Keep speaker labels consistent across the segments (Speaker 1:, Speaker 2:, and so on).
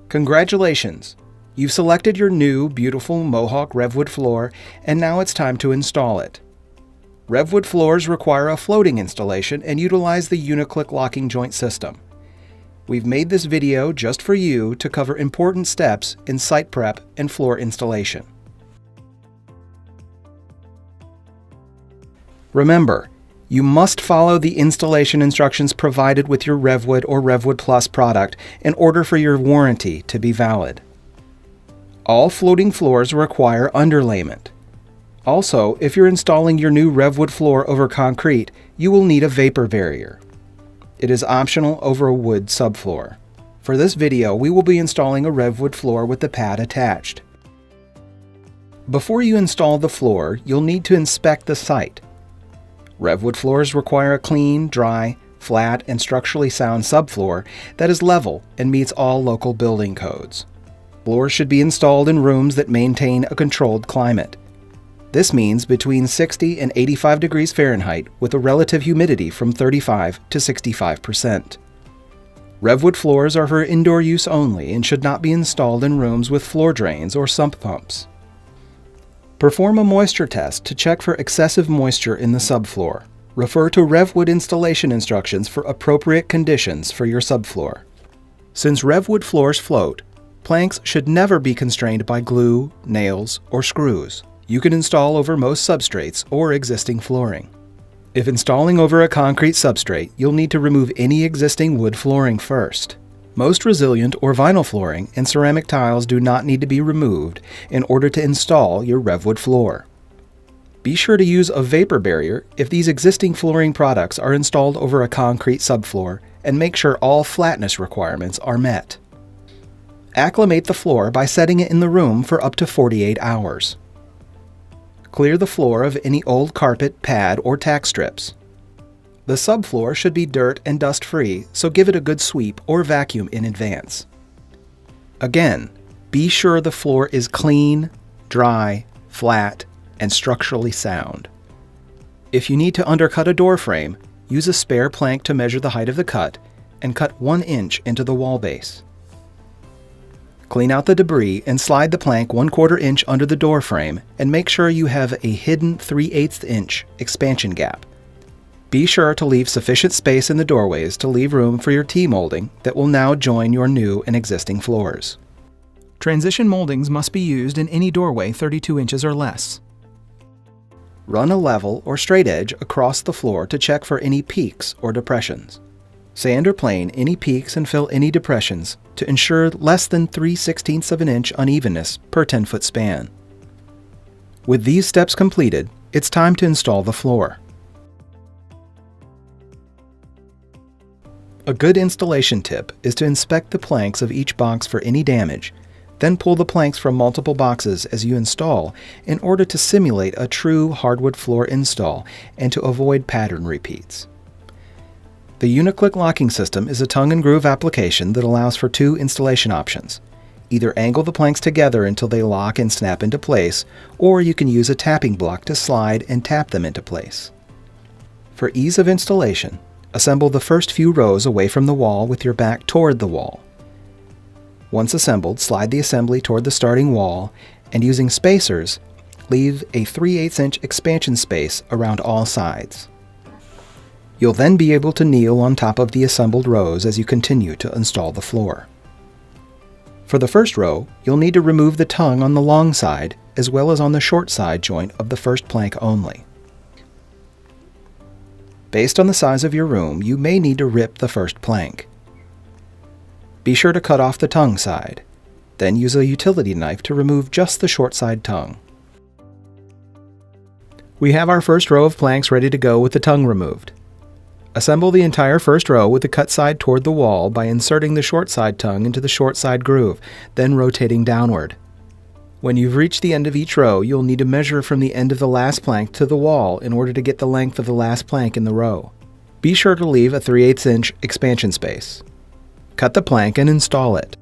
Speaker 1: Congratulations! You've selected your new, beautiful MOHAWK Rev Wood floor, and now it's time to install it. RevWood floors require a floating installation and utilize the Uniclick locking joint system. We've made this video just for you to cover important steps in site prep and floor installation. Remember, you must follow the installation instructions provided with your RevWood or RevWood Plus product in order for your warranty to be valid. All floating floors require underlayment. Also, if you're installing your new RevWood floor over concrete, you will need a vapor barrier. It is optional over a wood subfloor. For this video, we will be installing a RevWood floor with the pad attached. Before you install the floor, you'll need to inspect the site. RevWood floors require a clean, dry, flat, and structurally sound subfloor that is level and meets all local building codes. Floors should be installed in rooms that maintain a controlled climate. This means between 60 and 85 degrees Fahrenheit with a relative humidity from 35 to 65%. RevWood floors are for indoor use only and should not be installed in rooms with floor drains or sump pumps. Perform a moisture test to check for excessive moisture in the subfloor. Refer to RevWood installation instructions for appropriate conditions for your subfloor. Since RevWood floors float, planks should never be constrained by glue, nails, or screws. You can install over most substrates or existing flooring. If installing over a concrete substrate, you'll need to remove any existing wood flooring first. Most resilient or vinyl flooring and ceramic tiles do not need to be removed in order to install your RevWood floor. Be sure to use a vapor barrier if these existing flooring products are installed over a concrete subfloor, and make sure all flatness requirements are met. Acclimate the floor by setting it in the room for up to 48 hours. Clear the floor of any old carpet, pad, or tack strips. The subfloor should be dirt and dust free, so give it a good sweep or vacuum in advance. Again, be sure the floor is clean, dry, flat, and structurally sound. If you need to undercut a door frame, use a spare plank to measure the height of the cut and cut 1 inch into the wall base. Clean out the debris and slide the plank 1/4 inch under the door frame and make sure you have a hidden 3/8 inch expansion gap. Be sure to leave sufficient space in the doorways to leave room for your T-molding that will now join your new and existing floors. Transition moldings must be used in any doorway 32 inches or less. Run a level or straight edge across the floor to check for any peaks or depressions. Sand or plane any peaks and fill any depressions to ensure less than 3/16 of an inch unevenness per 10-foot span. With these steps completed, it's time to install the floor. A good installation tip is to inspect the planks of each box for any damage, then pull the planks from multiple boxes as you install in order to simulate a true hardwood floor install and to avoid pattern repeats. The Uniclick locking system is a tongue and groove application that allows for 2 installation options. Either angle the planks together until they lock and snap into place, or you can use a tapping block to slide and tap them into place. For ease of installation, assemble the first few rows away from the wall with your back toward the wall. Once assembled, slide the assembly toward the starting wall, and using spacers, leave a 3/8 inch expansion space around all sides. You'll then be able to kneel on top of the assembled rows as you continue to install the floor. For the first row, you'll need to remove the tongue on the long side as well as on the short side joint of the first plank only. Based on the size of your room, you may need to rip the first plank. Be sure to cut off the tongue side, then use a utility knife to remove just the short side tongue. We have our first row of planks ready to go with the tongue removed. Assemble the entire first row with the cut side toward the wall by inserting the short side tongue into the short side groove, then rotating downward. When you've reached the end of each row, you'll need to measure from the end of the last plank to the wall in order to get the length of the last plank in the row. Be sure to leave a 3/8 inch expansion space. Cut the plank and install it.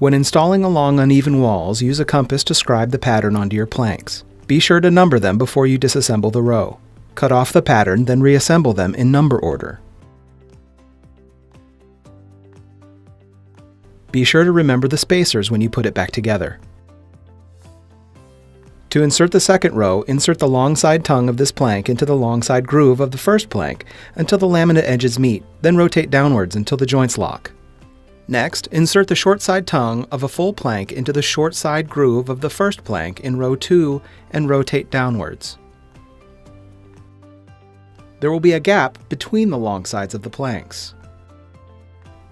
Speaker 1: When installing along uneven walls, use a compass to scribe the pattern onto your planks. Be sure to number them before you disassemble the row. Cut off the pattern, then reassemble them in number order. Be sure to remember the spacers when you put it back together. To insert the second row, insert the long side tongue of this plank into the long side groove of the first plank until the laminate edges meet, then rotate downwards until the joints lock. Next, insert the short side tongue of a full plank into the short side groove of the first plank in row 2 and rotate downwards. There will be a gap between the long sides of the planks.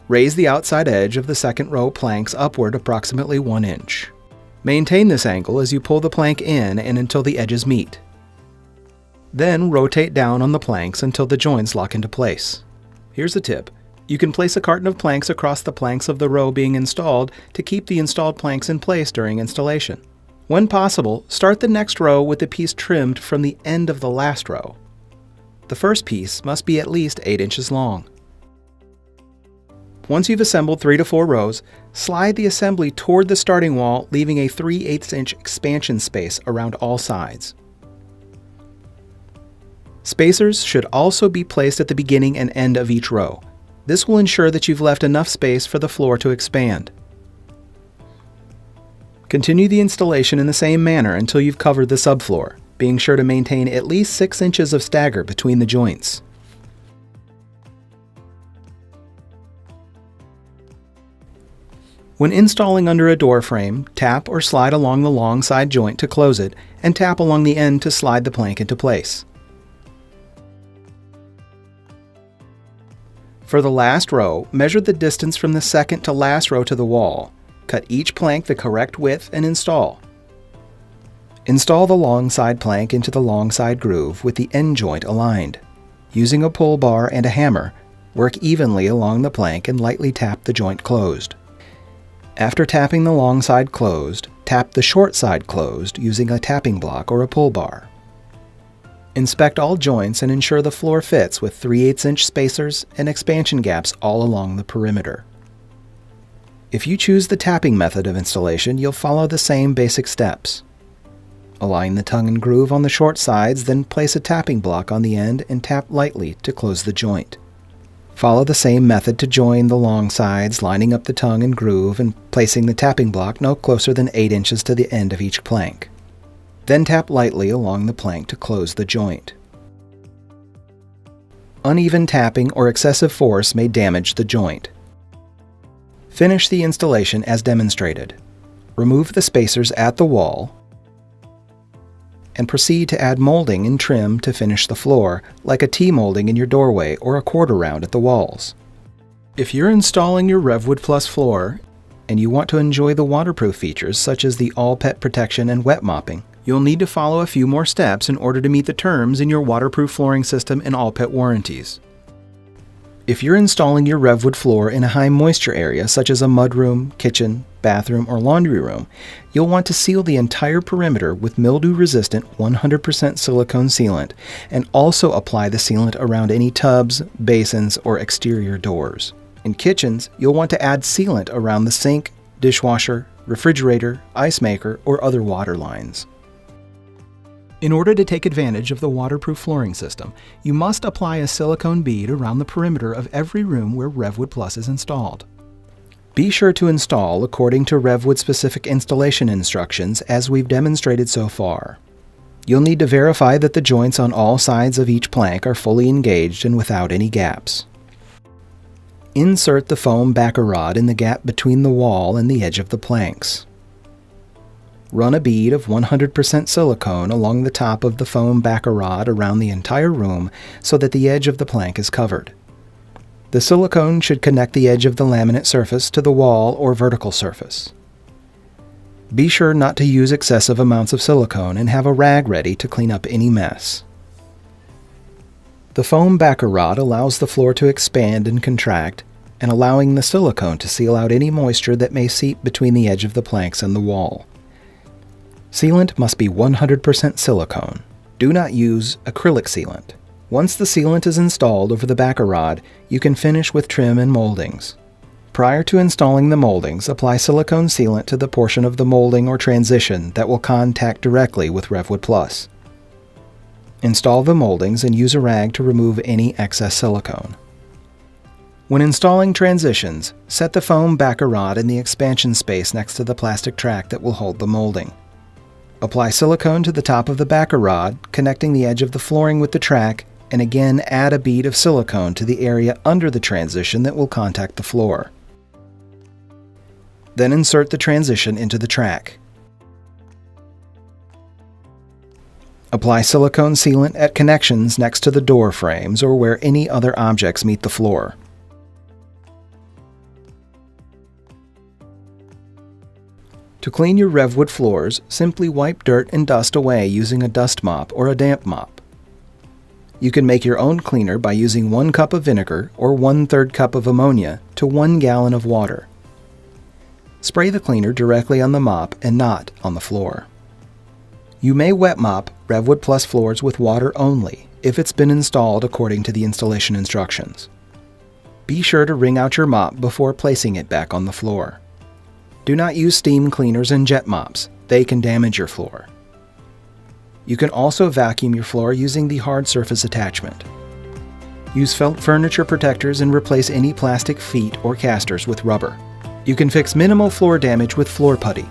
Speaker 1: Raise the outside edge of the second row planks upward approximately 1 inch. Maintain this angle as you pull the plank in and until the edges meet. Then rotate down on the planks until the joints lock into place. Here's a tip. You can place a carton of planks across the planks of the row being installed to keep the installed planks in place during installation. When possible, start the next row with the piece trimmed from the end of the last row. The first piece must be at least 8 inches long. Once you've assembled 3 to 4 rows, slide the assembly toward the starting wall, leaving a 3/8 inch expansion space around all sides. Spacers should also be placed at the beginning and end of each row. This will ensure that you've left enough space for the floor to expand. Continue the installation in the same manner until you've covered the subfloor, being sure to maintain at least 6 inches of stagger between the joints. When installing under a door frame, tap or slide along the long side joint to close it, and tap along the end to slide the plank into place. For the last row, measure the distance from the second to last row to the wall. Cut each plank the correct width and install. Install the long side plank into the long side groove with the end joint aligned. Using a pull bar and a hammer, work evenly along the plank and lightly tap the joint closed. After tapping the long side closed, tap the short side closed using a tapping block or a pull bar. Inspect all joints and ensure the floor fits with 3/8 inch spacers and expansion gaps all along the perimeter. If you choose the tapping method of installation, you'll follow the same basic steps. Align the tongue and groove on the short sides, then place a tapping block on the end and tap lightly to close the joint. Follow the same method to join the long sides, lining up the tongue and groove and placing the tapping block no closer than 8 inches to the end of each plank. Then tap lightly along the plank to close the joint. Uneven tapping or excessive force may damage the joint. Finish the installation as demonstrated. Remove the spacers at the wall and proceed to add molding and trim to finish the floor, like a T-molding in your doorway or a quarter round at the walls. If you're installing your RevWood Plus floor and you want to enjoy the waterproof features such as the all-pet protection and wet mopping, you'll need to follow a few more steps in order to meet the terms in your waterproof flooring system and all-pet warranties. If you're installing your RevWood floor in a high moisture area such as a mudroom, kitchen, bathroom, or laundry room, you'll want to seal the entire perimeter with mildew-resistant 100% silicone sealant and also apply the sealant around any tubs, basins, or exterior doors. In kitchens, you'll want to add sealant around the sink, dishwasher, refrigerator, ice maker, or other water lines. In order to take advantage of the waterproof flooring system, you must apply a silicone bead around the perimeter of every room where RevWood Plus is installed. Be sure to install according to RevWood specific installation instructions as we've demonstrated so far. You'll need to verify that the joints on all sides of each plank are fully engaged and without any gaps. Insert the foam backer rod in the gap between the wall and the edge of the planks. Run a bead of 100% silicone along the top of the foam backer rod around the entire room so that the edge of the plank is covered. The silicone should connect the edge of the laminate surface to the wall or vertical surface. Be sure not to use excessive amounts of silicone and have a rag ready to clean up any mess. The foam backer rod allows the floor to expand and contract, and allowing the silicone to seal out any moisture that may seep between the edge of the planks and the wall. Sealant must be 100% silicone. Do not use acrylic sealant. Once the sealant is installed over the backer rod, you can finish with trim and moldings. Prior to installing the moldings, apply silicone sealant to the portion of the molding or transition that will contact directly with RevWood Plus. Install the moldings and use a rag to remove any excess silicone. When installing transitions, set the foam backer rod in the expansion space next to the plastic track that will hold the molding. Apply silicone to the top of the backer rod, connecting the edge of the flooring with the track, and again add a bead of silicone to the area under the transition that will contact the floor. Then insert the transition into the track. Apply silicone sealant at connections next to the door frames or where any other objects meet the floor. To clean your RevWood floors, simply wipe dirt and dust away using a dust mop or a damp mop. You can make your own cleaner by using 1 cup of vinegar or 1/3 cup of ammonia to 1 gallon of water. Spray the cleaner directly on the mop and not on the floor. You may wet mop RevWood Plus floors with water only if it's been installed according to the installation instructions. Be sure to wring out your mop before placing it back on the floor. Do not use steam cleaners and jet mops. They can damage your floor. You can also vacuum your floor using the hard surface attachment. Use felt furniture protectors and replace any plastic feet or casters with rubber. You can fix minimal floor damage with floor putty.